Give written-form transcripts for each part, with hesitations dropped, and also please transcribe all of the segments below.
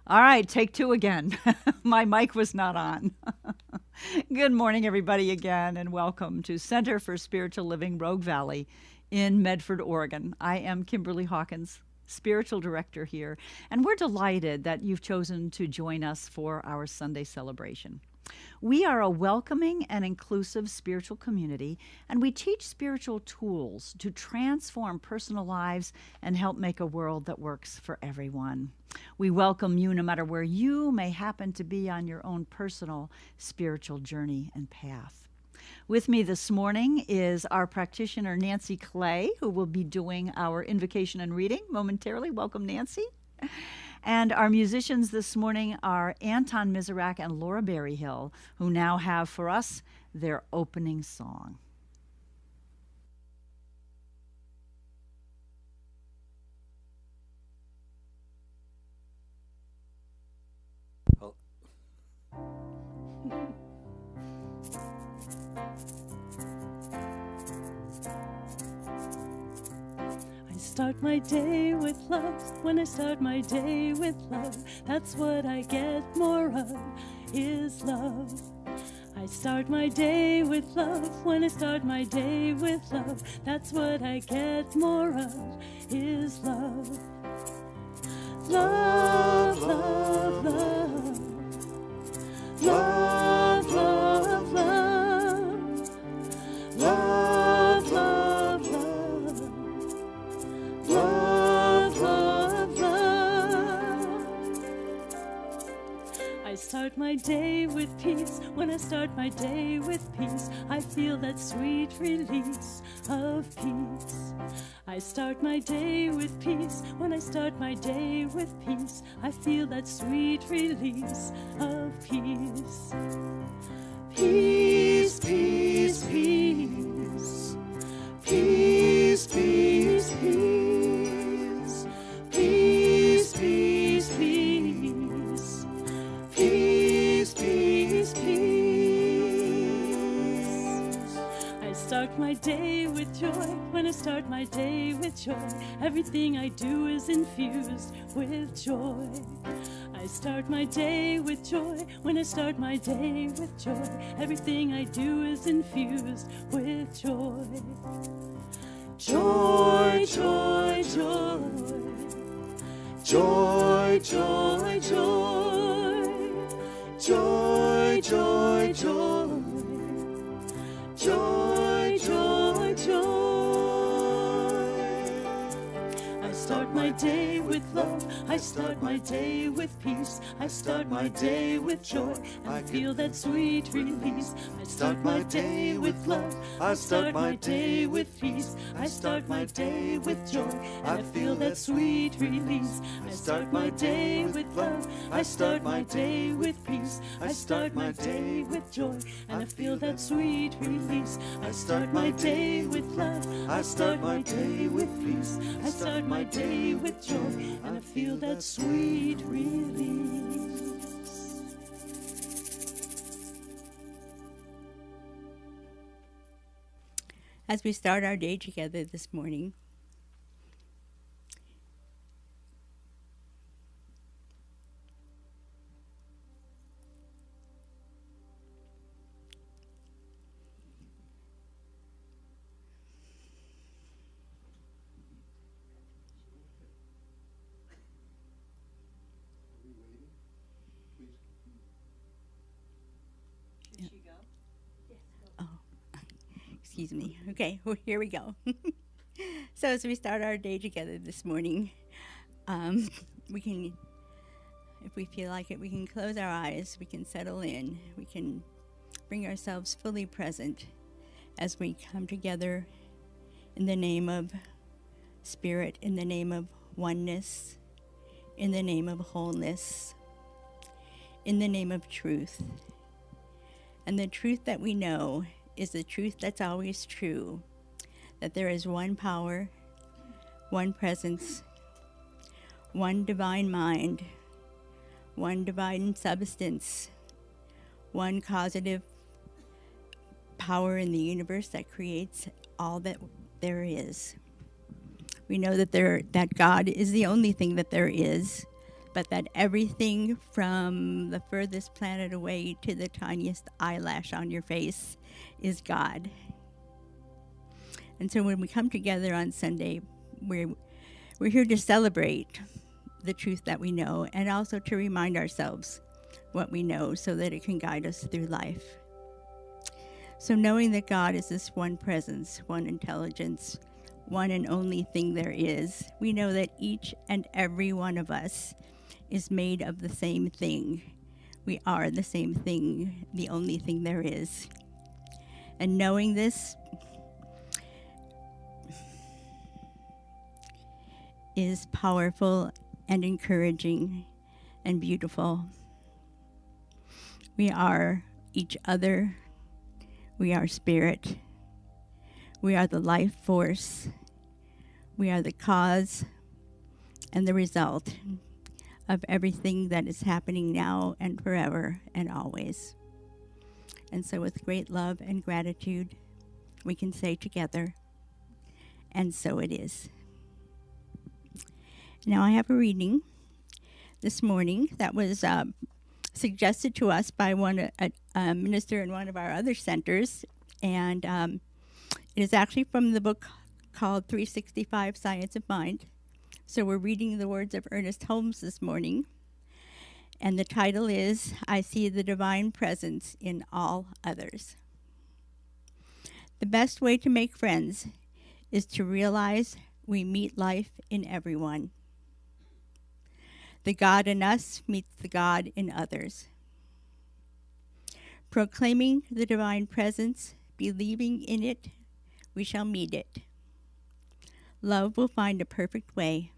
All right, take two again. My mic was not on. Good morning, everybody, again, and welcome to Center for Spiritual Living Rogue Valley in Medford, Oregon. I am Kimberly Hawkins, Spiritual Director here, and we're delighted that you've chosen to join us for our Sunday celebration. We are a welcoming and inclusive spiritual community, and we teach spiritual tools to transform personal lives and help make a world that works for everyone. We welcome you no matter where you may happen to be on your own personal spiritual journey and path. With me this morning is our practitioner, Nancy Clay, who will be doing our invocation and reading momentarily. Welcome, Nancy. And our musicians this morning are Anton Miserak and Laura Berryhill, who now have for us their opening song. I start my day with love. When I start my day with love, that's what I get more of, is love. I start my day with love. When I start my day with love, that's what I get more of, is love. Love, love, love. Love, love, love. Love, love, love. Love, love, love. I start my day with peace. When I start my day with peace, I feel that sweet release of peace. I start my day with peace. When I start my day with peace, I feel that sweet release of peace. Peace, peace, peace. Peace, peace, peace. Peace, peace, peace. Peace, peace, peace. I start my day with joy. When I start my day with joy, everything I do is infused with joy. I start my day with joy. When I start my day with joy, everything I do is infused with joy. Joy, joy, joy. Joy, joy, joy. Joy, joy, joy. Joy, joy, joy. I start my day with love. I start my day with peace. I start my day with joy, and I feel that sweet release. I start my day with love. I start my day with peace. I start my day with joy, and I feel that sweet release. I start my day with love. I start my day with peace. I start my day with joy, and I feel that sweet release. I start my day with love. I start my day with peace. I start my day with joy, and I feel that sweet release. As we start our day together this morning, excuse me. Okay, well, here we go. So as we start our day together this morning, we can, if we feel like it, we can close our eyes, we can settle in, we can bring ourselves fully present as we come together in the name of Spirit, in the name of oneness, in the name of wholeness, in the name of truth. And the truth that we know is the truth that's always true, that there is one power, one presence, one divine mind, one divine substance, one causative power in the universe that creates all that there is. We know that God is the only thing that there is, but that everything from the furthest planet away to the tiniest eyelash on your face is God. And so when we come together on Sunday, we're here to celebrate the truth that we know, and also to remind ourselves what we know so that it can guide us through life. So knowing that God is this one presence, one intelligence, one and only thing there is, we know that each and every one of us is made of the same thing. We are the same thing, the only thing there is. And knowing this is powerful and encouraging and beautiful. We are each other. We are spirit. We are the life force. We are the cause and the result of everything that is happening now and forever and always. And so with great love and gratitude, we can say together, and so it is. Now I have a reading this morning that was suggested to us by a minister in one of our other centers, and it is actually from the book called 365 Science of Mind. So we're reading the words of Ernest Holmes this morning, and the title is, I See the Divine Presence in All Others. The best way to make friends is to realize we meet life in everyone. The God in us meets the God in others. Proclaiming the divine presence, believing in it, we shall meet it. Love will find a perfect way.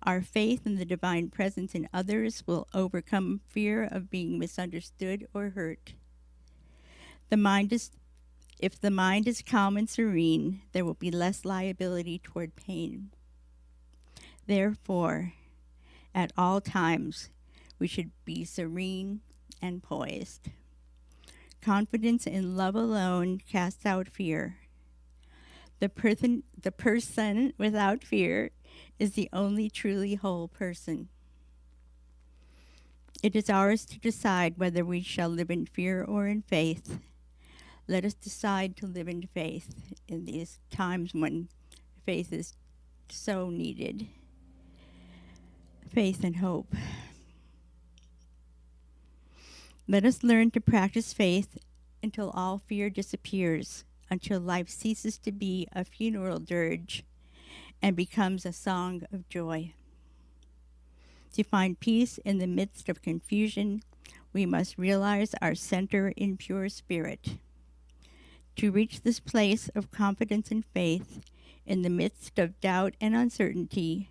Our faith in the divine presence in others will overcome fear of being misunderstood or hurt. If the mind is calm and serene, there will be less liability toward pain. Therefore, at all times, we should be serene and poised. Confidence in love alone casts out fear. The person without fear is the only truly whole person. It is ours to decide whether we shall live in fear or in faith. Let us decide to live in faith in these times when faith is so needed. Faith and hope. Let us learn to practice faith until all fear disappears, until life ceases to be a funeral dirge and becomes a song of joy. To find peace in the midst of confusion, we must realize our center in pure spirit. To reach this place of confidence and faith in the midst of doubt and uncertainty,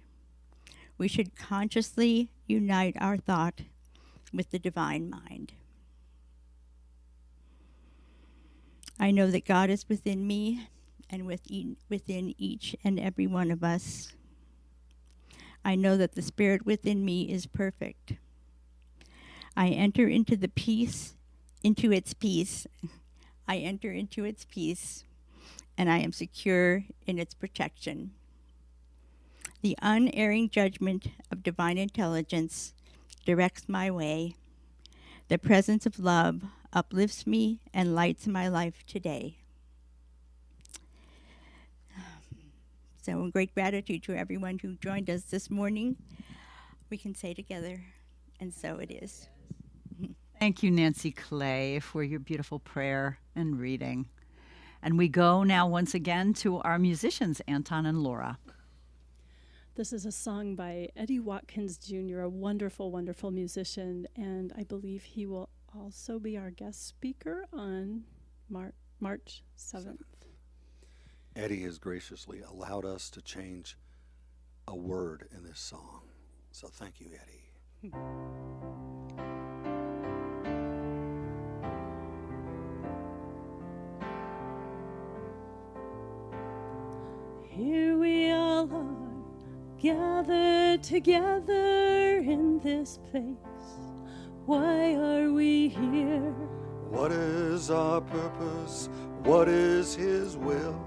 we should consciously unite our thought with the divine mind. I know that God is within me and within each and every one of us. I know that the Spirit within me is perfect. I enter into its peace. I enter into its peace, and I am secure in its protection. The unerring judgment of divine intelligence directs my way. The presence of love uplifts me and lights my life today. So in great gratitude to everyone who joined us this morning, we can say together, and so it is. Thank you, Nancy Clay, for your beautiful prayer and reading. And we go now once again to our musicians, Anton and Laura. This is a song by Eddie Watkins Jr., a wonderful, wonderful musician, and I believe he will also be our guest speaker on March 7th. Eddie has graciously allowed us to change a word in this song. So thank you, Eddie. Here we all are, gathered together in this place. Why are we here? What is our purpose? What is His will?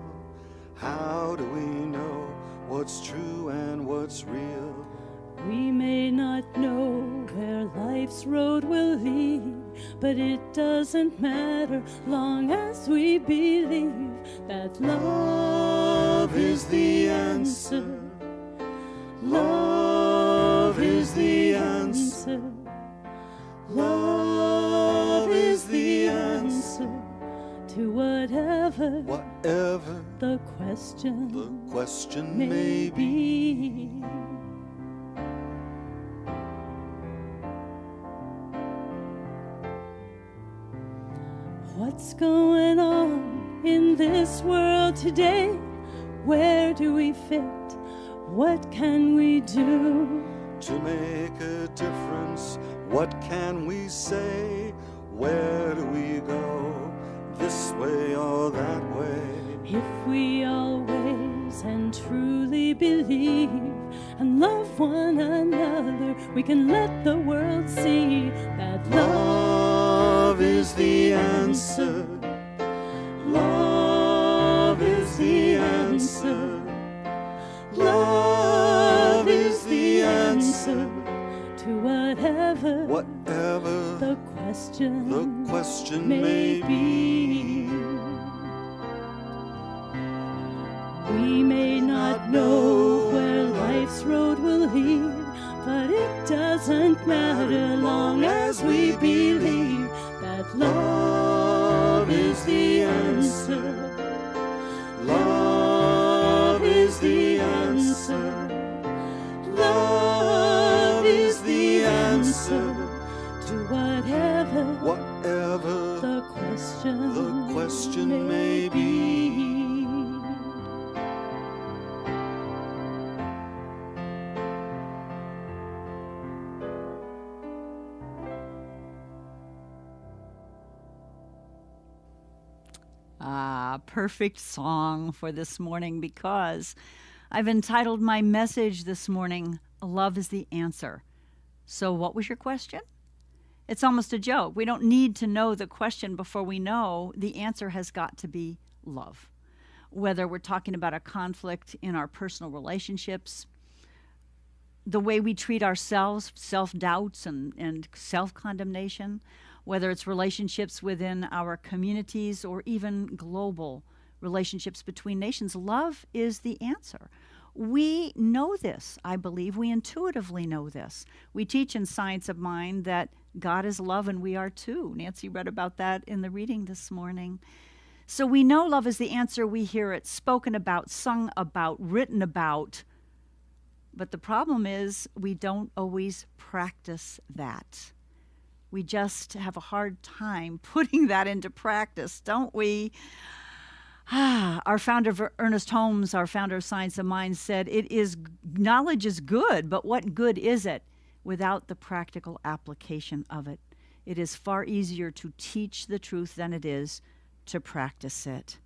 How do we know what's true and what's real? We may not know where life's road will lead, but it doesn't matter long as we believe that love is the answer. Love is the answer. Love is the answer to whatever the question may be. What's going on in this world today? Where do we fit? What can we do to make a difference? What can we say? Where do we go? This way or that way? If we always and truly believe and love one another, we can let the world see that love is the answer. Love is the answer. Love is the answer to whatever the question may be. We may not know where life's road will lead, but it doesn't matter long as we believe that love is the answer. Love is the answer. Love is the answer to whatever the question may be. Perfect song for this morning, because I've entitled my message this morning, Love is the Answer. So what was your question? It's almost a joke. We don't need to know the question before we know the answer has got to be love. Whether we're talking about a conflict in our personal relationships, the way we treat ourselves, self-doubts and self-condemnation, whether it's relationships within our communities or even global relationships between nations, love is the answer. We know this, I believe. We intuitively know this. We teach in Science of Mind that God is love and we are too. Nancy read about that in the reading this morning. So we know love is the answer. We hear it spoken about, sung about, written about. But the problem is we don't always practice that. We just have a hard time putting that into practice, don't we? Our founder, Ernest Holmes, our founder of Science of Mind, said, knowledge is good, but what good is it without the practical application of it? It is far easier to teach the truth than it is to practice it.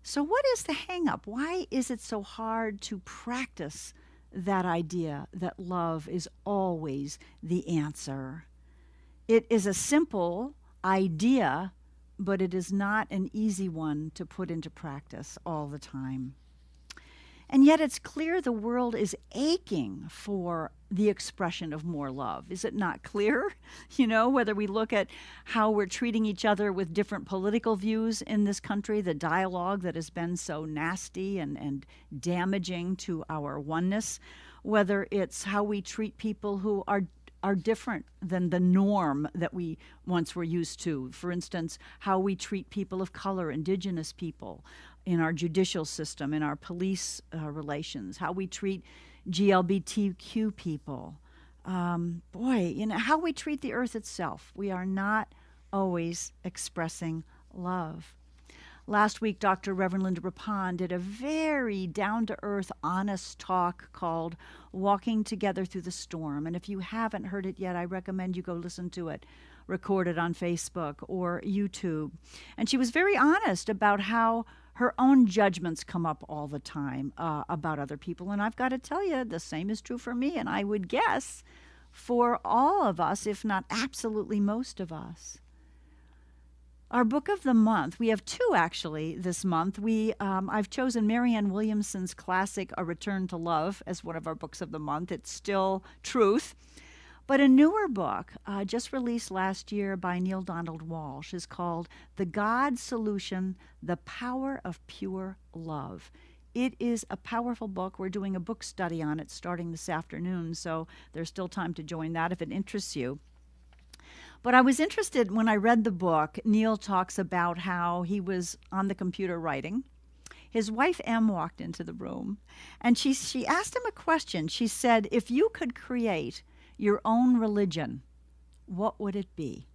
So what is the hang-up? Why is it so hard to practice that idea that love is always the answer? It is a simple idea, but it is not an easy one to put into practice all the time. And yet it's clear the world is aching for the expression of more love. Is it not clear? You know, whether we look at how we're treating each other with different political views in this country, the dialogue that has been so nasty and damaging to our oneness, whether it's how we treat people who are different than the norm that we once were used to. For instance, how we treat people of color, indigenous people, in our judicial system, in our police relations, how we treat GLBTQ people. How we treat the earth itself. We are not always expressing love. Last week, Dr. Reverend Linda Rapon did a very down-to-earth, honest talk called Walking Together Through the Storm. And if you haven't heard it yet, I recommend you go listen to it, recorded on Facebook or YouTube. And she was very honest about how her own judgments come up all the time about other people. And I've got to tell you, the same is true for me, and I would guess for all of us, if not absolutely most of us. Our book of the month, we have two actually this month. I've chosen Marianne Williamson's classic, A Return to Love, as one of our books of the month. It's still truth. But a newer book, just released last year by Neale Donald Walsch, is called The God Solution, The Power of Pure Love. It is a powerful book. We're doing a book study on it starting this afternoon, so there's still time to join that if it interests you. But I was interested when I read the book. Neale talks about how he was on the computer writing. His wife, Em, walked into the room, and she asked him a question. She said, if you could create your own religion, what would it be?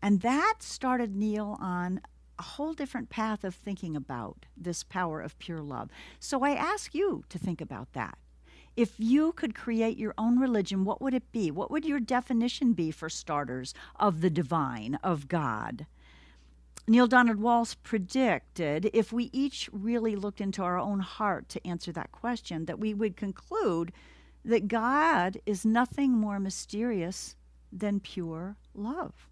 And that started Neale on a whole different path of thinking about this power of pure love. So I ask you to think about that. If you could create your own religion, what would it be? What would your definition be, for starters, of the divine, of God? Neale Donald Walsch predicted if we each really looked into our own heart to answer that question, that we would conclude that God is nothing more mysterious than pure love.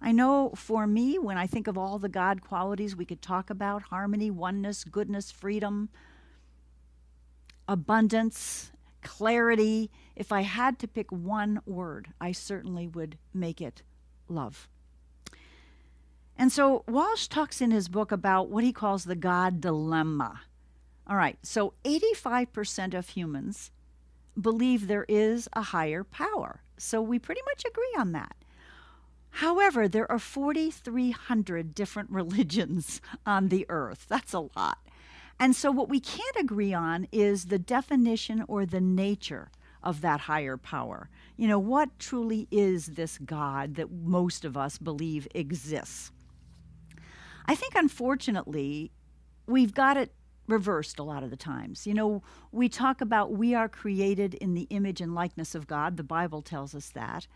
I know for me, when I think of all the God qualities we could talk about, harmony, oneness, goodness, freedom, abundance, clarity, if I had to pick one word, I certainly would make it love. And so Walsch talks in his book about what he calls the God dilemma. All right, so 85% of humans believe there is a higher power. So we pretty much agree on that. However, there are 4,300 different religions on the earth. That's a lot. And so what we can't agree on is the definition or the nature of that higher power. You know, what truly is this God that most of us believe exists? I think, unfortunately, we've got it reversed a lot of the times. You know, we talk about we are created in the image and likeness of God. The Bible tells us that.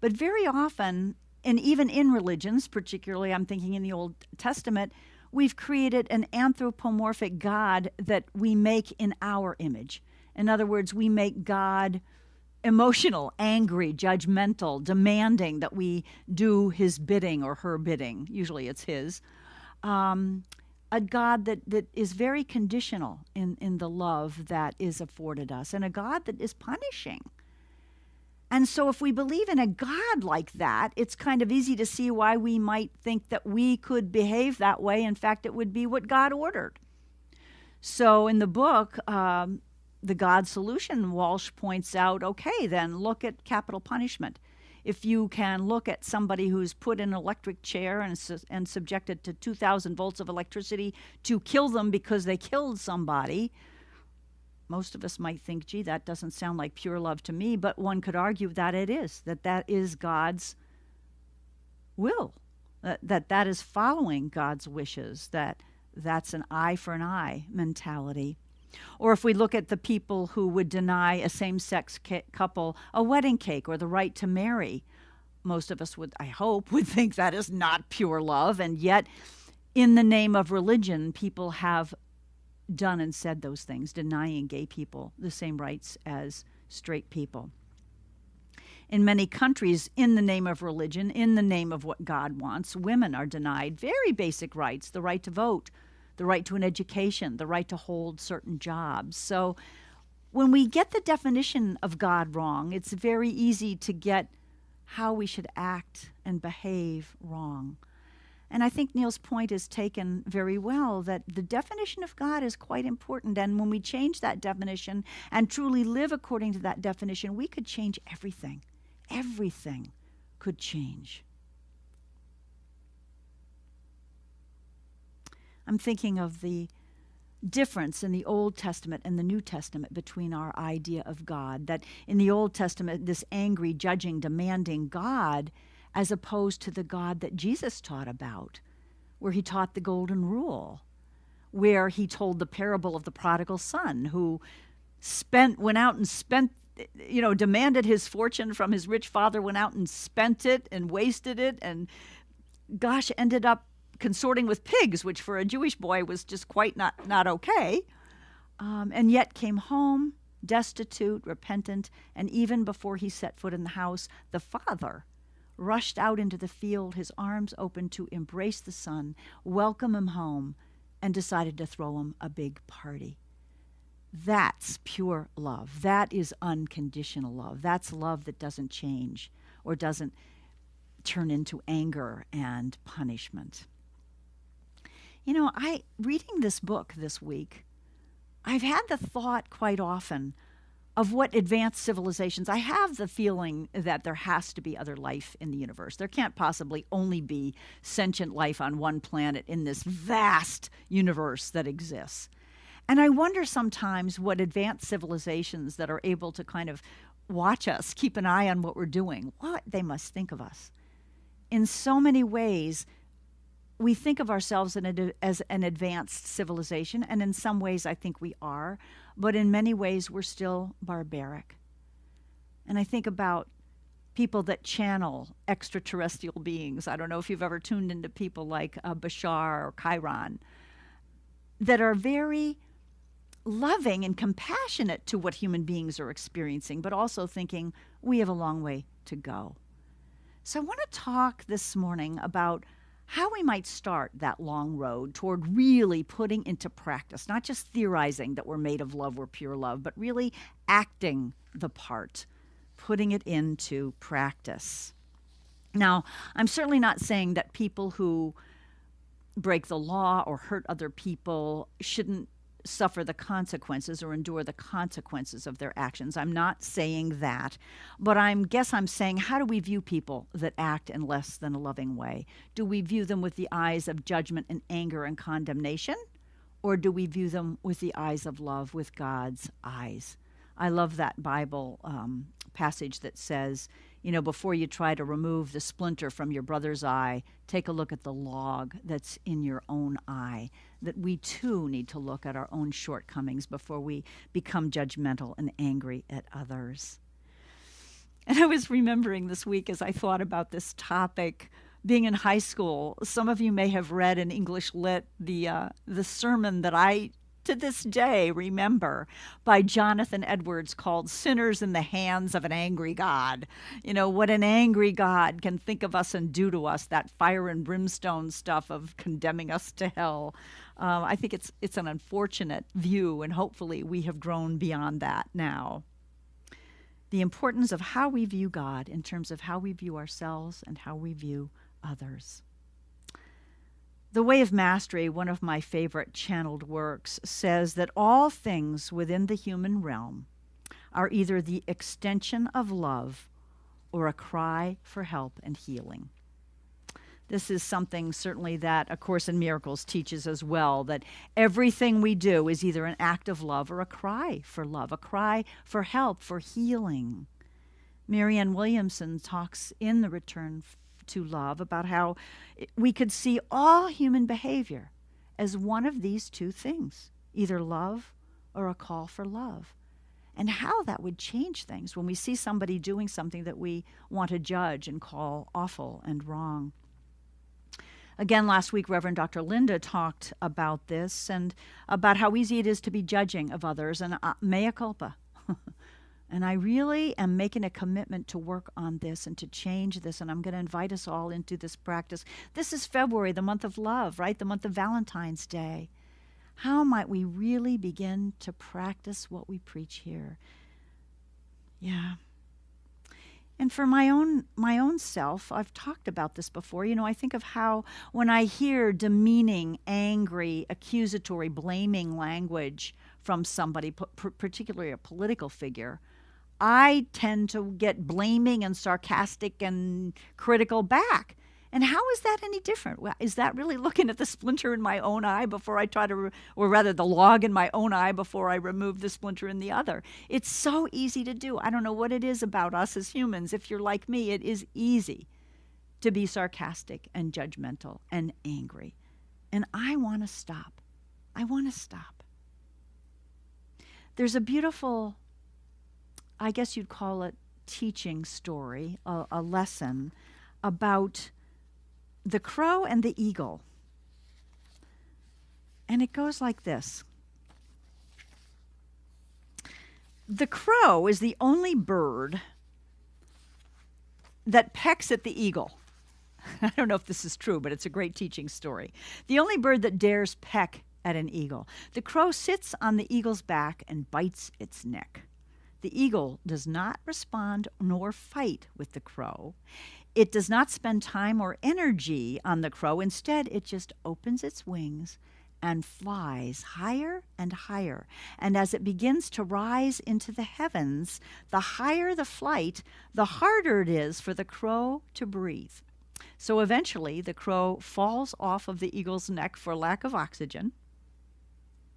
But very often, and even in religions, particularly I'm thinking in the Old Testament, we've created an anthropomorphic God that we make in our image. In other words, we make God emotional, angry, judgmental, demanding that we do his bidding or her bidding. Usually it's his. A God that is very conditional in the love that is afforded us, and a God that is punishing. And so if we believe in a God like that, it's kind of easy to see why we might think that we could behave that way. In fact, it would be what God ordered. So in the book, The God Solution, Walsch points out, okay, then look at capital punishment. If you can look at somebody who's put in an electric chair and subjected to 2,000 volts of electricity to kill them because they killed somebody, most of us might think, gee, that doesn't sound like pure love to me, but one could argue that it is, that is God's will, that is following God's wishes, that's an eye for an eye mentality. Or if we look at the people who would deny a same-sex couple a wedding cake or the right to marry, most of us would, I hope, would think that is not pure love, and yet in the name of religion, people have done and said those things, denying gay people the same rights as straight people. In many countries, in the name of religion, in the name of what God wants, women are denied very basic rights, the right to vote, the right to an education, the right to hold certain jobs. So when we get the definition of God wrong, it's very easy to get how we should act and behave wrong. And I think Neale's point is taken very well, that the definition of God is quite important. And when we change that definition and truly live according to that definition, we could change everything. Everything could change. I'm thinking of the difference in the Old Testament and the New Testament between our idea of God. That in the Old Testament, this angry, judging, demanding God, as opposed to the God that Jesus taught about, where he taught the golden rule, where he told the parable of the prodigal son who went out and spent, demanded his fortune from his rich father, went out and spent it and wasted it, and ended up consorting with pigs, which for a Jewish boy was just quite not okay, and yet came home destitute, repentant, and even before he set foot in the house, the father rushed out into the field, his arms open to embrace the son, welcome him home, and decided to throw him a big party. That's pure love. That is unconditional love. That's love that doesn't change or doesn't turn into anger and punishment. You know, reading this book this week, I've had the thought quite often of what advanced civilizations. I have the feeling that there has to be other life in the universe. There can't possibly only be sentient life on one planet in this vast universe that exists. And I wonder sometimes what advanced civilizations that are able to kind of watch us, keep an eye on what we're doing, what they must think of us. In so many ways, we think of ourselves as an advanced civilization, and in some ways I think we are, but in many ways we're still barbaric. And I think about people that channel extraterrestrial beings. I don't know if you've ever tuned into people like Bashar or Chiron, that are very loving and compassionate to what human beings are experiencing, but also thinking we have a long way to go. So I want to talk this morning about how we might start that long road toward really putting into practice, not just theorizing that we're made of love, we're pure love, but really acting the part, putting it into practice. Now, I'm certainly not saying that people who break the law or hurt other people shouldn't suffer the consequences or endure the consequences of their actions. I'm not saying that, but I'm saying, how do we view people that act in less than a loving way? Do we view them with the eyes of judgment and anger and condemnation, or do we view them with the eyes of love, with God's eyes? I love that Bible passage that says, you know, before you try to remove the splinter from your brother's eye, take a look at the log that's in your own eye. That we too need to look at our own shortcomings before we become judgmental and angry at others. And I was remembering this week as I thought about this topic, being in high school, some of you may have read in English Lit the sermon that I to this day remember by Jonathan Edwards called Sinners in the Hands of an Angry God. You know, what an angry God can think of us and do to us, that fire and brimstone stuff of condemning us to hell. I think it's an unfortunate view, and hopefully we have grown beyond that now. The importance of how we view God in terms of how we view ourselves and how we view others. The Way of Mastery, one of my favorite channeled works, says that all things within the human realm are either the extension of love or a cry for help and healing. This is something certainly that A Course in Miracles teaches as well, that everything we do is either an act of love or a cry for love, a cry for help, for healing. Marianne Williamson talks in The Return to Love about how we could see all human behavior as one of these two things, either love or a call for love, and how that would change things when we see somebody doing something that we want to judge and call awful and wrong. Again, last week, Reverend Dr. Linda talked about this and about how easy it is to be judging of others, and mea culpa. And I really am making a commitment to work on this and to change this, and I'm going to invite us all into this practice. This is February, the month of love, right? The month of Valentine's Day. How might we really begin to practice what we preach here? Yeah. And for my own self, I've talked about this before. You know, I think of how when I hear demeaning, angry, accusatory, blaming language from somebody, particularly a political figure, I tend to get blaming and sarcastic and critical back. And how is that any different? Is that really looking at the splinter in my own eye before I try to, or rather the log in my own eye before I remove the splinter in the other? It's so easy to do. I don't know what it is about us as humans. If you're like me, it is easy to be sarcastic and judgmental and angry. And I want to stop. I want to stop. There's a beautiful, I guess you'd call it teaching story, a lesson about the crow and the eagle. And it goes like this. The crow is the only bird that pecks at the eagle. I don't know if this is true, but it's a great teaching story. The only bird that dares peck at an eagle. The crow sits on the eagle's back and bites its neck. The eagle does not respond nor fight with the crow. It does not spend time or energy on the crow. Instead, it just opens its wings and flies higher and higher. And as it begins to rise into the heavens, the higher the flight, the harder it is for the crow to breathe. So eventually, the crow falls off of the eagle's neck for lack of oxygen.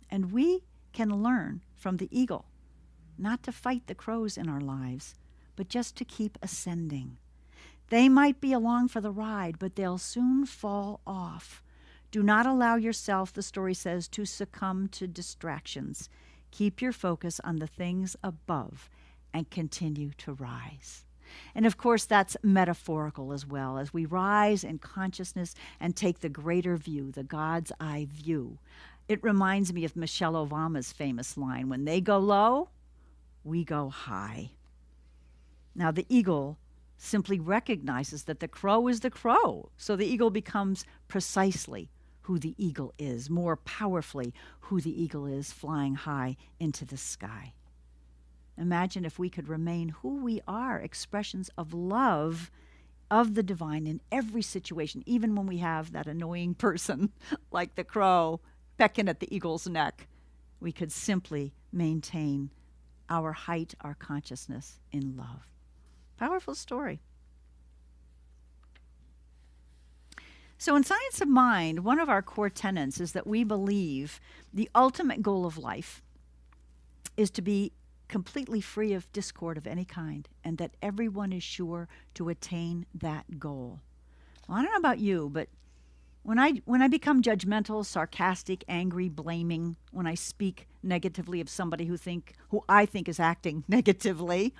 And we can learn from the eagle not to fight the crows in our lives, but just to keep ascending. They might be along for the ride, but they'll soon fall off. Do not allow yourself, the story says, to succumb to distractions. Keep your focus on the things above and continue to rise. And of course, that's metaphorical as well, as we rise in consciousness and take the greater view, the God's eye view. It reminds me of Michelle Obama's famous line, when they go low, we go high. Now, the eagle simply recognizes that the crow is the crow, so the eagle becomes precisely who the eagle is, more powerfully who the eagle is, flying high into the sky. Imagine if we could remain who we are, expressions of love of the divine in every situation, even when we have that annoying person like the crow pecking at the eagle's neck. We could simply maintain our height, our consciousness in love. Powerful story. So in Science of Mind, one of our core tenets is that we believe the ultimate goal of life is to be completely free of discord of any kind, and that everyone is sure to attain that goal. Well, I don't know about you, but when I become judgmental, sarcastic, angry, blaming, when I speak negatively of somebody who I think is acting negatively,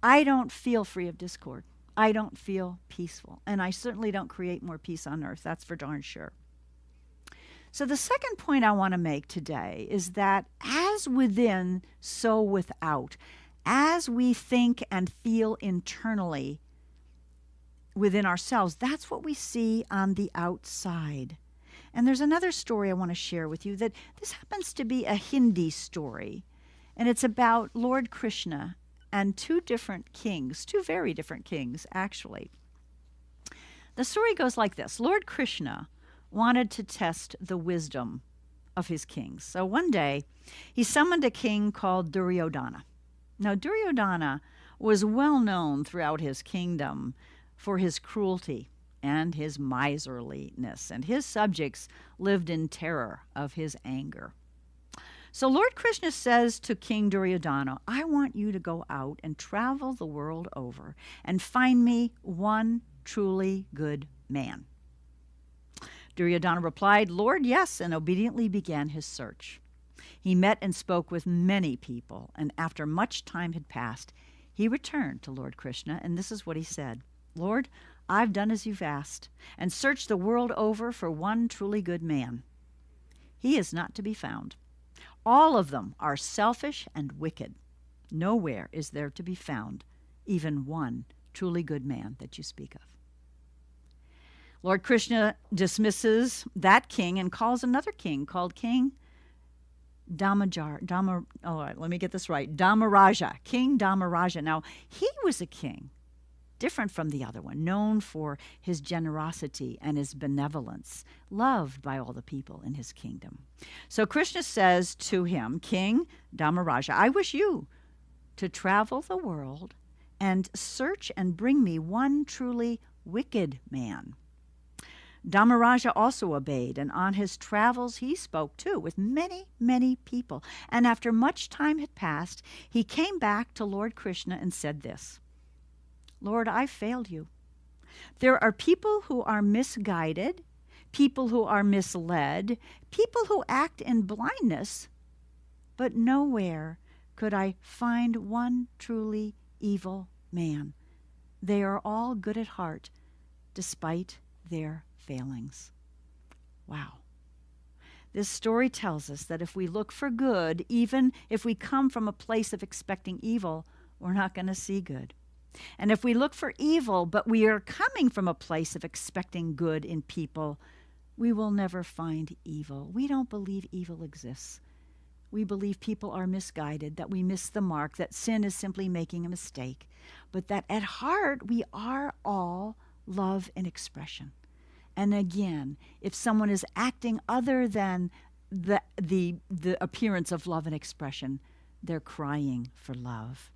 I don't feel free of discord. I don't feel peaceful. And I certainly don't create more peace on earth. That's for darn sure. So the second point I want to make today is that as within, so without. As we think and feel internally within ourselves, that's what we see on the outside. And there's another story I want to share with you that this happens to be a Hindi story. And it's about Lord Krishna and two very different kings, actually. The story goes like this. Lord Krishna wanted to test the wisdom of his kings. So one day, he summoned a king called Duryodhana. Now, Duryodhana was well known throughout his kingdom for his cruelty and his miserliness, and his subjects lived in terror of his anger. So Lord Krishna says to King Duryodhana, I want you to go out and travel the world over and find me one truly good man. Duryodhana replied, Lord, yes, and obediently began his search. He met and spoke with many people, and after much time had passed, he returned to Lord Krishna, and this is what he said. Lord, I've done as you've asked, and searched the world over for one truly good man. He is not to be found. All of them are selfish and wicked. Nowhere is there to be found even one truly good man that you speak of. Lord Krishna dismisses that king and calls another king called King Dhamaraja. King Dhamaraja. Now, he was a king different from the other one, known for his generosity and his benevolence, loved by all the people in his kingdom. So Krishna says to him, King Dhamaraja, I wish you to travel the world and search and bring me one truly wicked man. Dhamaraja also obeyed, and on his travels he spoke too with many, many people. And after much time had passed, he came back to Lord Krishna and said this, Lord, I failed you. There are people who are misguided, people who are misled, people who act in blindness, but nowhere could I find one truly evil man. They are all good at heart, despite their failings. Wow. This story tells us that if we look for good, even if we come from a place of expecting evil, we're not going to see good. And if we look for evil, but we are coming from a place of expecting good in people, we will never find evil. We don't believe evil exists. We believe people are misguided, that we miss the mark, that sin is simply making a mistake, but that at heart we are all love and expression. And again, if someone is acting other than the appearance of love and expression, they're crying for love.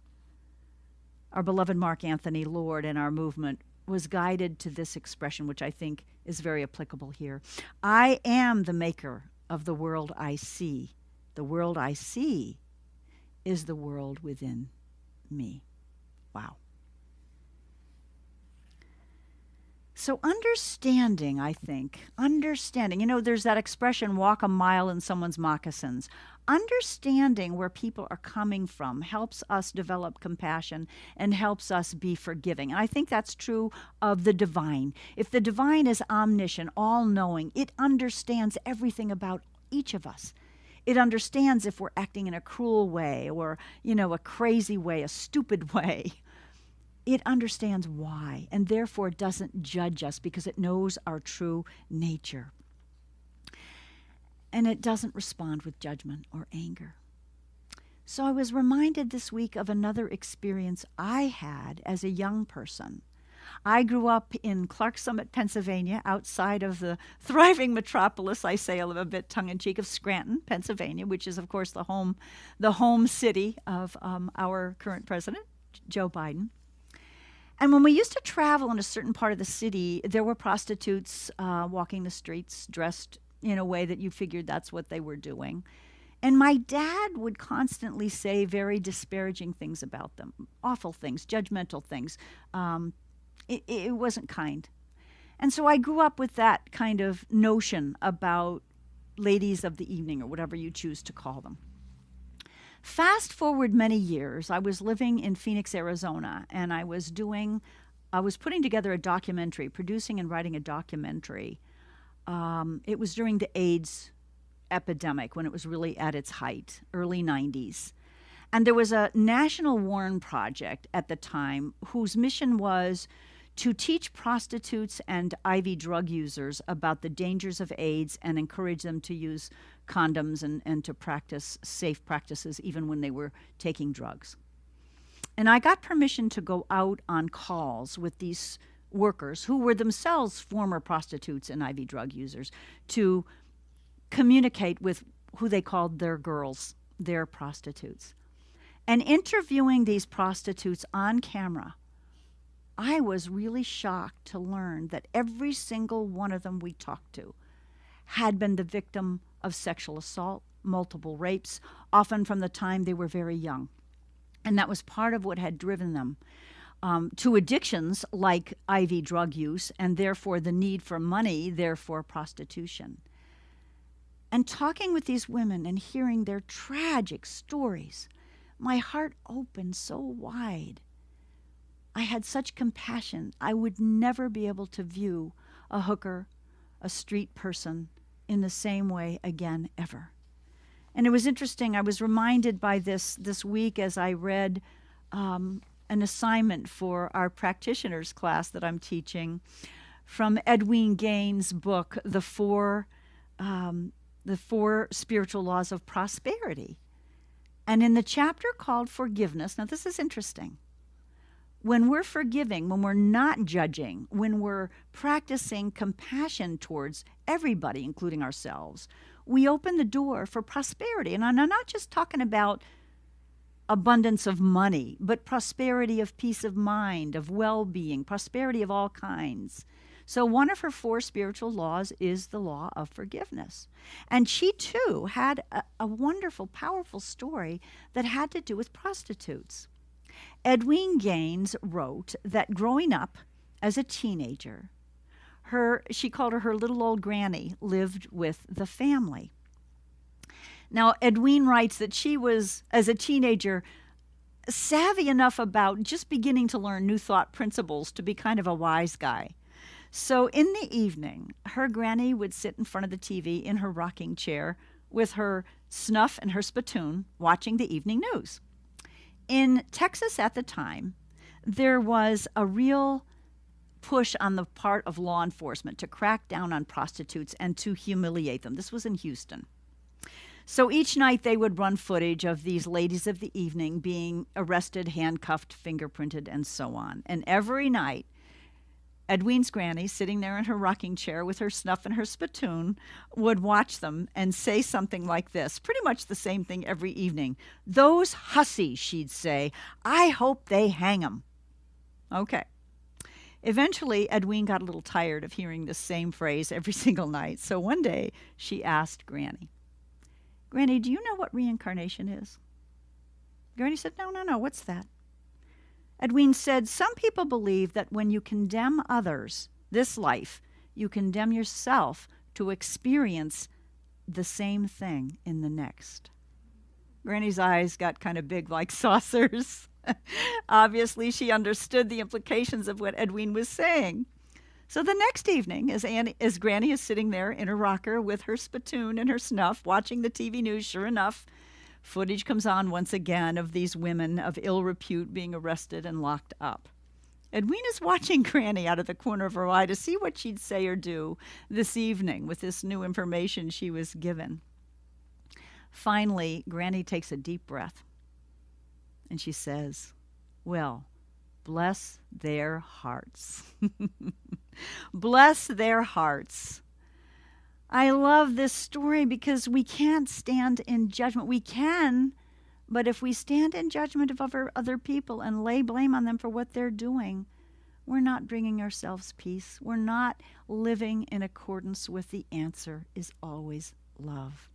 Our beloved Mark Anthony Lord in our movement was guided to this expression, which I think is very applicable here. I am the maker of the world I see. The world I see is the world within me. Wow. So understanding, I think, there's that expression, walk a mile in someone's moccasins. Understanding where people are coming from helps us develop compassion and helps us be forgiving. And I think that's true of the divine. If the divine is omniscient, all-knowing, it understands everything about each of us. It understands if we're acting in a cruel way or, a crazy way, a stupid way. It understands why, and therefore doesn't judge us because it knows our true nature. And it doesn't respond with judgment or anger. So I was reminded this week of another experience I had as a young person. I grew up in Clark Summit, Pennsylvania, outside of the thriving metropolis, I say a bit tongue-in-cheek, of Scranton, Pennsylvania, which is, of course, the home city of our current president, Joe Biden. And when we used to travel in a certain part of the city, there were prostitutes walking the streets dressed in a way that you figured that's what they were doing. And my dad would constantly say very disparaging things about them, awful things, judgmental things. It wasn't kind. And so I grew up with that kind of notion about ladies of the evening, or whatever you choose to call them. Fast forward many years, I was living in Phoenix, Arizona, and I was putting together a documentary, producing and writing a documentary. It was during the AIDS epidemic, when it was really at its height, early 90s. And there was a National Warren Project at the time whose mission was to teach prostitutes and IV drug users about the dangers of AIDS and encourage them to use condoms and to practice safe practices even when they were taking drugs. And I got permission to go out on calls with these workers who were themselves former prostitutes and IV drug users to communicate with who they called their girls, their prostitutes. And interviewing these prostitutes on camera, I was really shocked to learn that every single one of them we talked to had been the victim of sexual assault, multiple rapes, often from the time they were very young. And that was part of what had driven them to addictions like IV drug use, and therefore the need for money, therefore prostitution. And talking with these women and hearing their tragic stories, my heart opened so wide. I had such compassion. I would never be able to view a hooker, a street person, in the same way again, ever. And it was interesting. I was reminded by this week as I read an assignment for our practitioners class that I'm teaching from Edwene Gaines' book, The Four Spiritual Laws of Prosperity. And in the chapter called Forgiveness, now this is interesting. When we're forgiving, when we're not judging, when we're practicing compassion towards everybody, including ourselves, we open the door for prosperity. And I'm not just talking about abundance of money, but prosperity of peace of mind, of well-being, prosperity of all kinds. So one of her 4 spiritual laws is the law of forgiveness. And she, too, had a wonderful, powerful story that had to do with prostitutes. Edwene Gaines wrote that growing up as a teenager, she called her little old granny, lived with the family. Now, Edwene writes that she was, as a teenager, savvy enough about just beginning to learn new thought principles to be kind of a wise guy. So in the evening, her granny would sit in front of the TV in her rocking chair with her snuff and her spittoon watching the evening news. In Texas at the time, there was a real push on the part of law enforcement to crack down on prostitutes and to humiliate them. This was in Houston. So each night they would run footage of these ladies of the evening being arrested, handcuffed, fingerprinted, and so on. And every night, Edwine's granny, sitting there in her rocking chair with her snuff and her spittoon, would watch them and say something like this, pretty much the same thing every evening. "Those hussies," she'd say, "I hope they hang 'em." Okay. Eventually, Edwine got a little tired of hearing the same phrase every single night. So one day, she asked Granny, "Granny, do you know what reincarnation is?" Granny said, No, what's that?" Edwine said, "Some people believe that when you condemn others this life, you condemn yourself to experience the same thing in the next." Granny's eyes got kind of big like saucers. Obviously, she understood the implications of what Edwine was saying. So the next evening, as Granny is sitting there in her rocker with her spittoon and her snuff, watching the TV news, sure enough, footage comes on once again of these women of ill repute being arrested and locked up. Edwine is watching Granny out of the corner of her eye to see what she'd say or do this evening with this new information she was given. Finally, Granny takes a deep breath. And she says, "Well, bless their hearts." Bless their hearts. I love this story because we can't stand in judgment. We can, but if we stand in judgment of other people and lay blame on them for what they're doing, we're not bringing ourselves peace. We're not living in accordance with the answer is always love.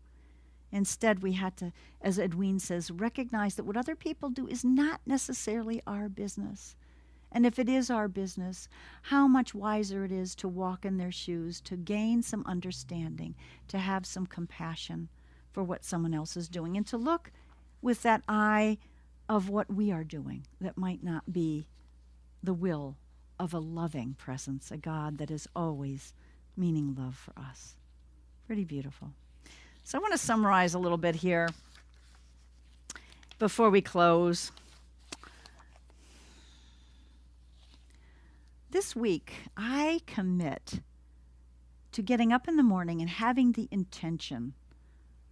Instead, we had to, as Edwine says, recognize that what other people do is not necessarily our business. And if it is our business, how much wiser it is to walk in their shoes, to gain some understanding, to have some compassion for what someone else is doing, and to look with that eye of what we are doing that might not be the will of a loving presence, a God that is always meaning love for us. Pretty beautiful. So I want to summarize a little bit here before we close. This week, I commit to getting up in the morning and having the intention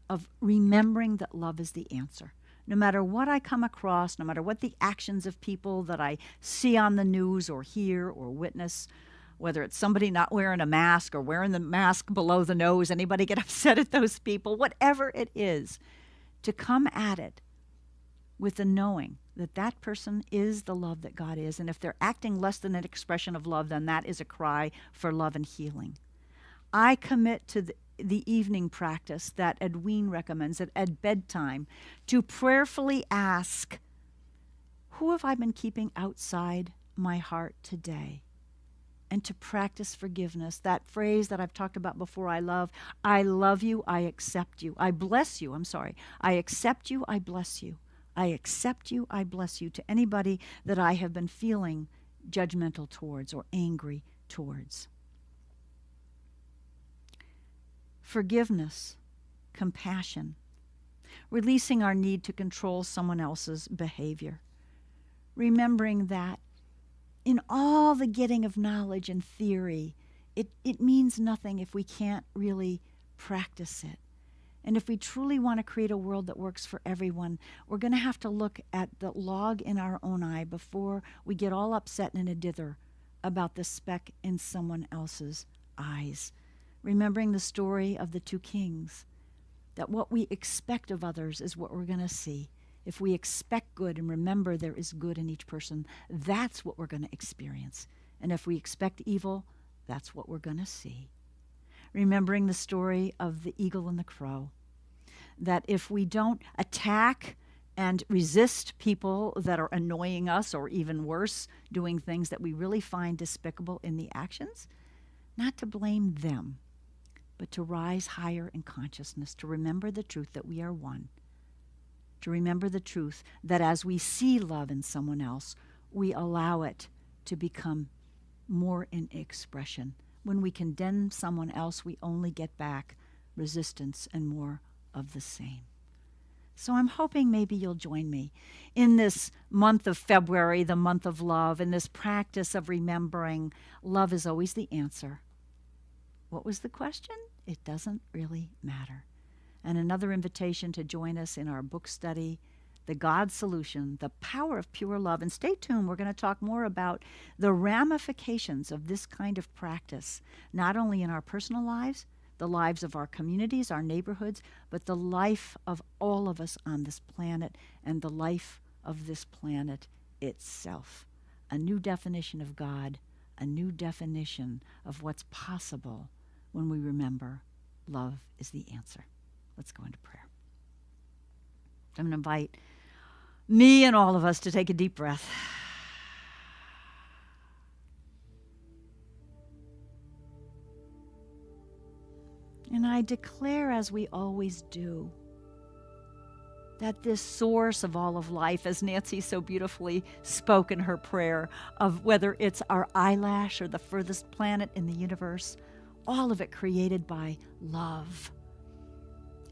of remembering that love is the answer. No matter what I come across, no matter what the actions of people that I see on the news or hear or witness, whether it's somebody not wearing a mask or wearing the mask below the nose, anybody get upset at those people, whatever it is, to come at it with the knowing that that person is the love that God is. And if they're acting less than an expression of love, then that is a cry for love and healing. I commit to the evening practice that Edwine recommends at bedtime to prayerfully ask, who have I been keeping outside my heart today? And to practice forgiveness, that phrase that I've talked about before, I love you, I accept you. I bless you, I accept you, I bless you. I accept you, I bless you, to anybody that I have been feeling judgmental towards or angry towards. Forgiveness, compassion, releasing our need to control someone else's behavior. Remembering that in all the getting of knowledge and theory, it means nothing if we can't really practice it. And if we truly want to create a world that works for everyone, we're going to have to look at the log in our own eye before we get all upset and in a dither about the speck in someone else's eyes. Remembering the story of the two kings, that what we expect of others is what we're going to see. If we expect good and remember there is good in each person, that's what we're going to experience. And if we expect evil, that's what we're going to see. Remembering the story of the eagle and the crow, that if we don't attack and resist people that are annoying us, or even worse, doing things that we really find despicable in the actions, not to blame them, but to rise higher in consciousness, to remember the truth that we are one, to remember the truth that as we see love in someone else, we allow it to become more in expression. When we condemn someone else, we only get back resistance and more of the same. So I'm hoping maybe you'll join me in this month of February, the month of love, in this practice of remembering love is always the answer. What was the question? It doesn't really matter. And another invitation to join us in our book study, The God Solution, The Power of Pure Love. And stay tuned, we're going to talk more about the ramifications of this kind of practice, not only in our personal lives, the lives of our communities, our neighborhoods, but the life of all of us on this planet and the life of this planet itself. A new definition of God, a new definition of what's possible when we remember love is the answer. Let's go into prayer. I'm going to invite me and all of us to take a deep breath. And I declare, as we always do, that this source of all of life, as Nancy so beautifully spoke in her prayer, of whether it's our eyelash or the furthest planet in the universe, all of it created by love.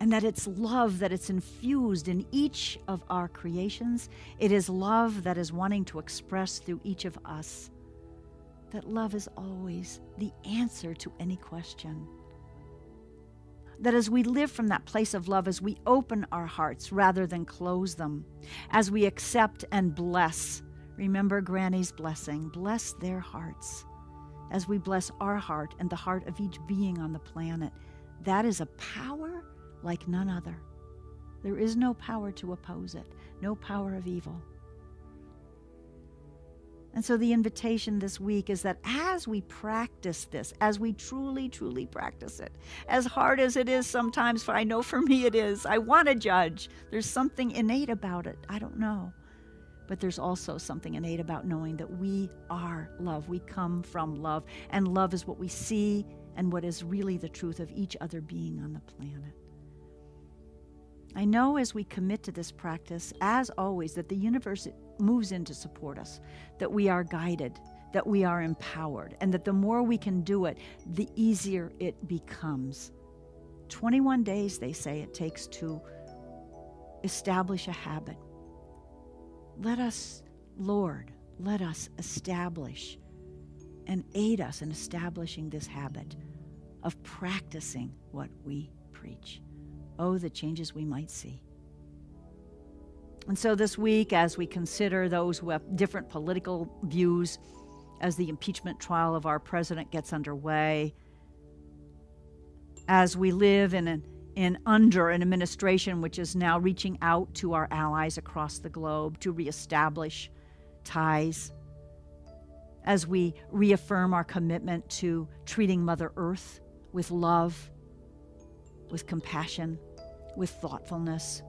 And that it's love that it's infused in each of our creations. It is love that is wanting to express through each of us. That love is always the answer to any question. That as we live from that place of love, as we open our hearts rather than close them, as we accept and bless, remember Granny's blessing, bless their hearts, as we bless our heart and the heart of each being on the planet, that is a power like none other. There is no power to oppose it, no power of evil. And so the invitation this week is that as we practice this, as we truly, truly practice it, as hard as it is sometimes, for I know for me it is, I want to judge. There's something innate about it. I don't know. But there's also something innate about knowing that we are love. We come from love. And love is what we see and what is really the truth of each other being on the planet. I know as we commit to this practice, as always, that the universe moves in to support us, that we are guided, that we are empowered, and that the more we can do it, the easier it becomes. 21 days, they say, it takes to establish a habit. Let us, Lord, let us establish and aid us in establishing this habit of practicing what we preach. Oh, the changes we might see. And so this week, as we consider those who have different political views, as the impeachment trial of our president gets underway, as we live under an administration which is now reaching out to our allies across the globe to reestablish ties, as we reaffirm our commitment to treating Mother Earth with love, with compassion, with thoughtfulness.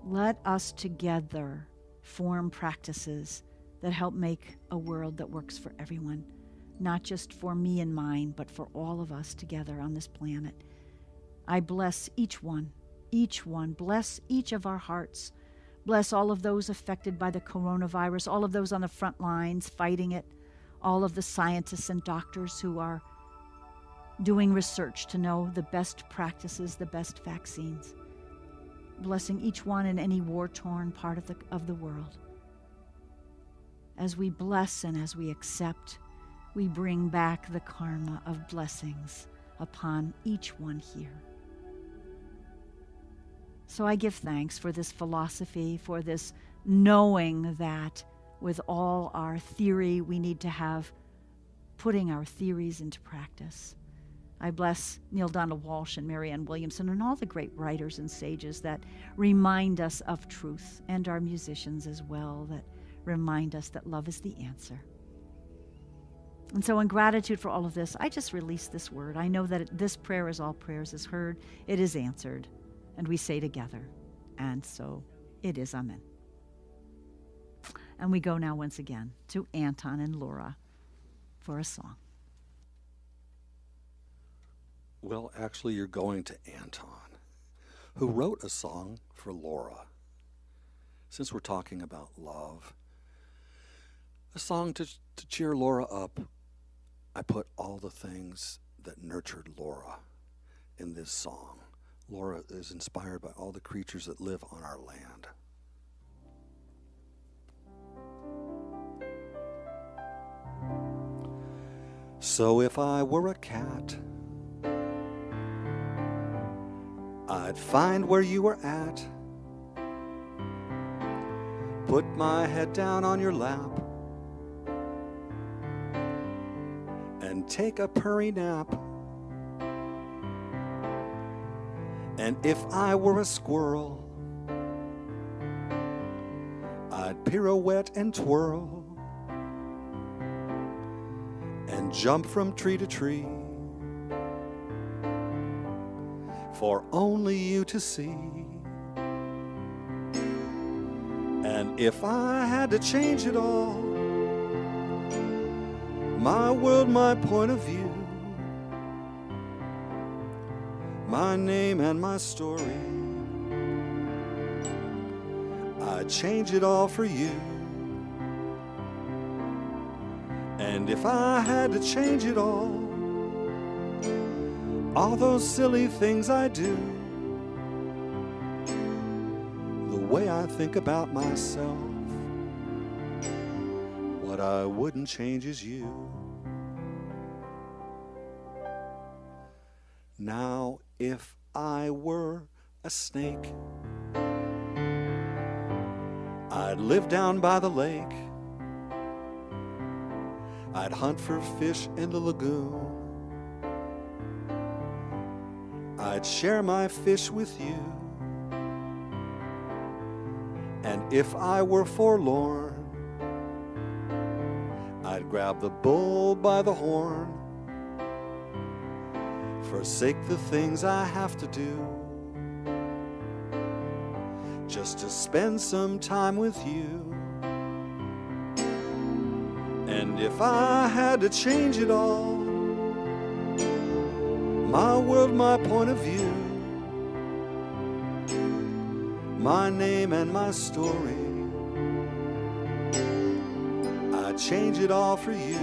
Let us together form practices that help make a world that works for everyone, not just for me and mine, but for all of us together on this planet. I bless each one, bless each of our hearts. Bless all of those affected by the coronavirus, all of those on the front lines fighting it, all of the scientists and doctors who are doing research to know the best practices, the best vaccines. Blessing each one in any war-torn part of the world. As we bless and as we accept, we bring back the karma of blessings upon each one here. So I give thanks for this philosophy, for this knowing that with all our theory, we need to have putting our theories into practice. I bless Neil Donald Walsh and Marianne Williamson and all the great writers and sages that remind us of truth, and our musicians as well that remind us that love is the answer. And so in gratitude for all of this, I just release this word. I know that this prayer, as all prayers, is heard. It is answered. And we say together, and so it is. Amen. And we go now once again to Anton and Laura for a song. Well, actually, you're going to Anton, who wrote a song for Laura. Since we're talking about love, a song to cheer Laura up. I put all the things that nurtured Laura in this song. Laura is inspired by all the creatures that live on our land. So if I were a cat, I'd find where you were at, put my head down on your lap, and take a purry nap. And if I were a squirrel, I'd pirouette and twirl and jump from tree to tree for only you to see. And if I had to change it all, my world, my point of view, my name and my story, I'd change it all for you. And if I had to change it all those silly things I do, the way I think about myself, what I wouldn't change is you. Now, if I were a snake, I'd live down by the lake, I'd hunt for fish in the lagoon, I'd share my fish with you. And if I were forlorn, I'd grab the bull by the horn, forsake the things I have to do, just to spend some time with you. And if I had to change it all, my world, my point of view, my name and my story, I'd change it all for you.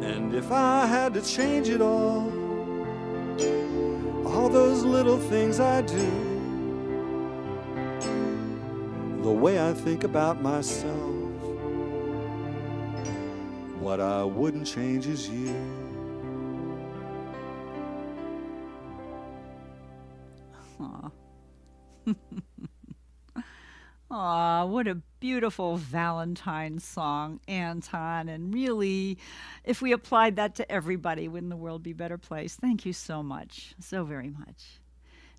And if I had to change it all those little things I do, the way I think about myself, what I wouldn't change is you. Aw. Aw, what a beautiful Valentine song, Anton. And really, if we applied that to everybody, wouldn't the world be a better place? Thank you so much, so very much.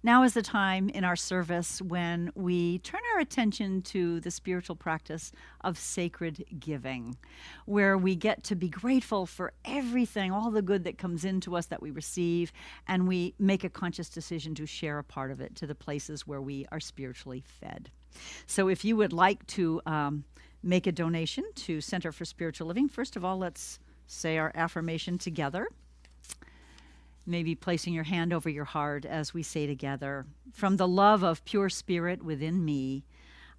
Now is the time in our service when we turn our attention to the spiritual practice of sacred giving, where we get to be grateful for everything, all the good that comes into us that we receive, and we make a conscious decision to share a part of it to the places where we are spiritually fed. So if you would like to make a donation to Center for Spiritual Living, first of all, let's say our affirmation together. Maybe placing your hand over your heart as we say together, from the love of pure spirit within me,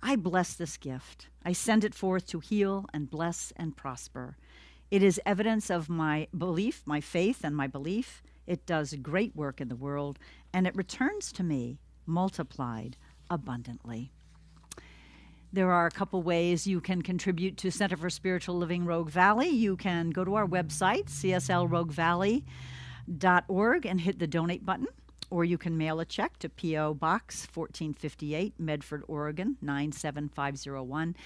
I bless this gift. I send it forth to heal and bless and prosper. It is evidence of my belief, my faith and my belief. It does great work in the world, and it returns to me multiplied abundantly. There are a couple ways you can contribute to Center for Spiritual Living Rogue Valley. You can go to our website, cslroguevalley.org, and hit the donate button, or you can mail a check to P.O. Box 1458, Medford, Oregon 97501.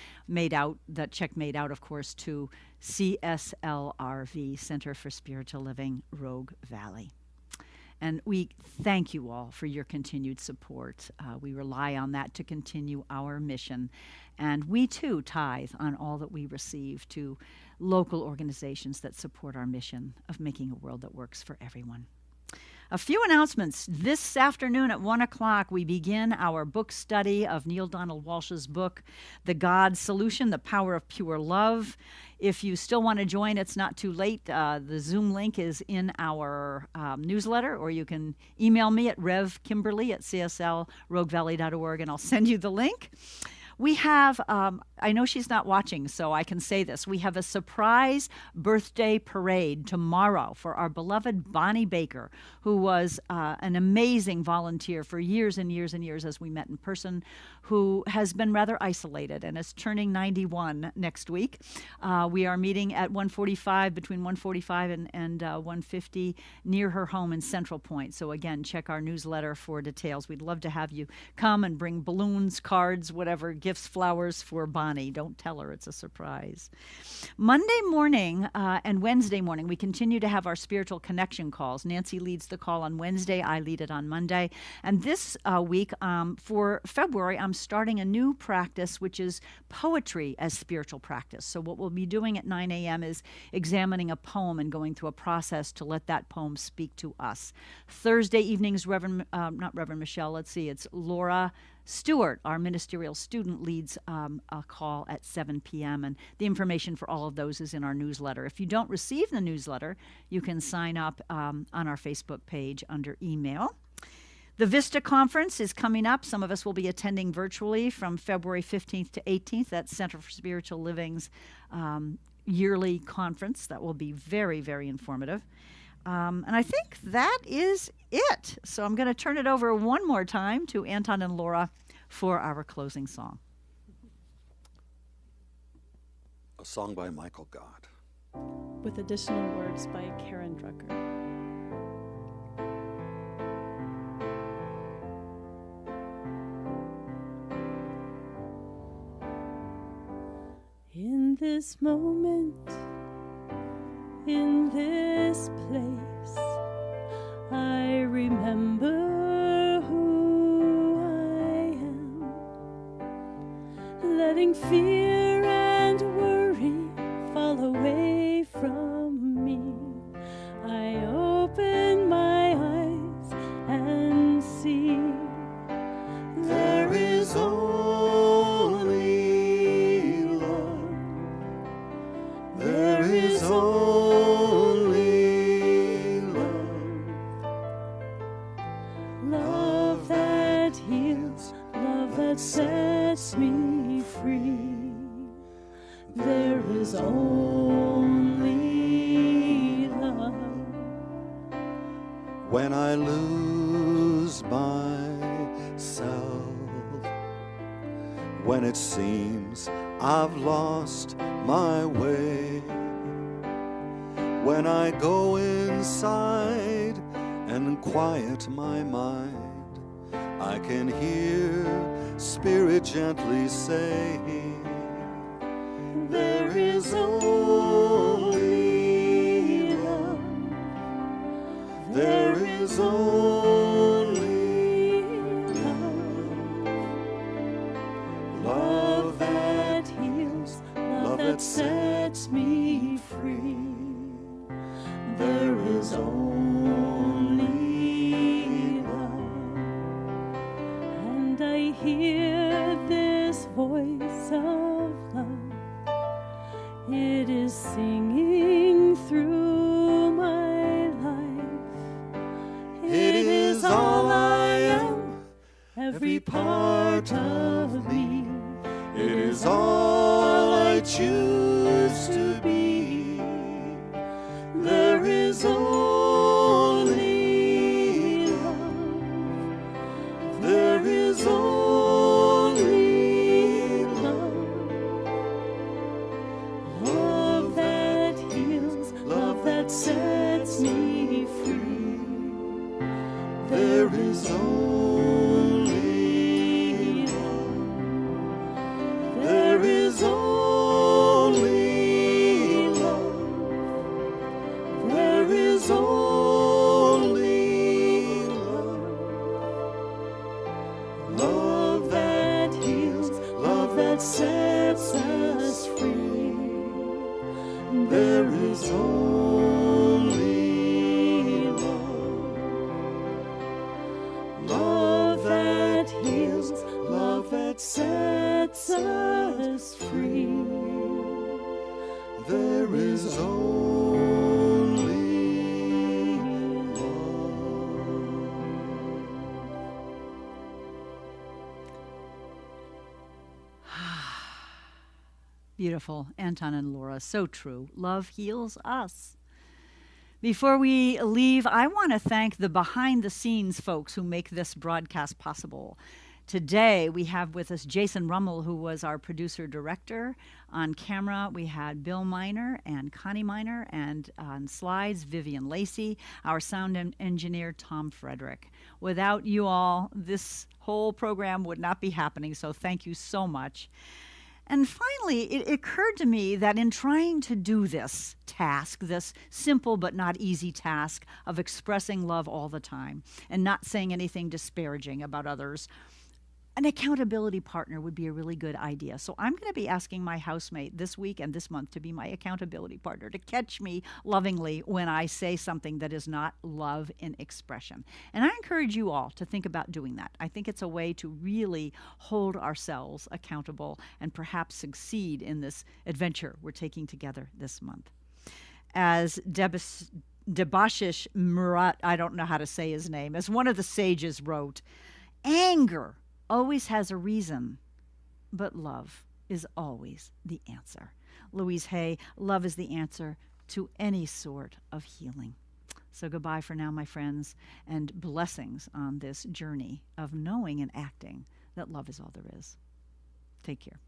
That check made out, of course, to CSLRV, Center for Spiritual Living Rogue Valley. And we thank you all for your continued support. We rely on that to continue our mission. And we, too, tithe on all that we receive to local organizations that support our mission of making a world that works for everyone. A few announcements. This afternoon at 1 o'clock, we begin our book study of Neil Donald Walsh's book, The God Solution, The Power of Pure Love. If you still want to join, it's not too late. The Zoom link is in our newsletter, or you can email me at revkimberly@cslroguevalley.org, and I'll send you the link. We have I know she's not watching, so I can say this. We have a surprise birthday parade tomorrow for our beloved Bonnie Baker, who was an amazing volunteer for years and years and years as we met in person, who has been rather isolated and is turning 91 next week. We are meeting at 1:45, between 1:45 and 1:50 near her home in Central Point. So again, check our newsletter for details. We'd love to have you come and bring balloons, cards, whatever, gifts, flowers for Bonnie. Don't tell her, it's a surprise. Monday morning and Wednesday morning, we continue to have our spiritual connection calls. Nancy leads the call on Wednesday. I lead it on Monday. And this week, for February, I'm starting a new practice, which is poetry as spiritual practice. So what we'll be doing at 9 a.m. is examining a poem and going through a process to let that poem speak to us. Thursday evenings, not Reverend Michelle, it's Laura Stewart, our ministerial student, leads a call at 7 p.m. And the information for all of those is in our newsletter. If you don't receive the newsletter, you can sign up on our Facebook page under email. The Vista Conference is coming up. Some of us will be attending virtually from February 15th to 18th. That's Center for Spiritual Living's yearly conference. That will be very, very informative. And I think that is it. So I'm going to turn it over one more time to Anton and Laura for our closing song. A song by Michael Gott. With additional words by Karen Drucker. In this moment, in this place, I remember who I am, letting fear and worry fall away from me. I open my eyes and see there is only love. There is only love. Love that heals, love that sets me free. There is only love. When I lose myself, when it seems I've lost my way, when I go inside and quiet my mind, I can hear Spirit gently say, there is only love. There is only love. Love that heals, love that sets me free. There is only love. And I hear this voice of love. It is singing through my life. It is all I am, every part of me. It is all I choose to be. There is only love. There is only love. Love that heals, love that sets me free. There is only love. There is only love. There is only love. Love that heals, love that sets us free. There is only love. Love that heals, love that sets us free. There is only Beautiful. Anton and Laura, so true. Love heals us. Before we leave, I want to thank the behind-the-scenes folks who make this broadcast possible. Today, we have with us Jason Rummel, who was our producer-director. On camera, we had Bill Miner and Connie Miner, and on slides, Vivian Lacey, our sound engineer, Tom Frederick. Without you all, this whole program would not be happening, so thank you so much. And finally, it occurred to me that in trying to do this task, this simple but not easy task of expressing love all the time and not saying anything disparaging about others, an accountability partner would be a really good idea. So I'm going to be asking my housemate this week and this month to be my accountability partner, to catch me lovingly when I say something that is not love in expression. And I encourage you all to think about doing that. I think it's a way to really hold ourselves accountable and perhaps succeed in this adventure we're taking together this month. As Debashish Murat, I don't know how to say his name, as one of the sages wrote, anger always has a reason, but love is always the answer. Louise Hay, love is the answer to any sort of healing. So goodbye for now, my friends, and blessings on this journey of knowing and acting that love is all there is. Take care.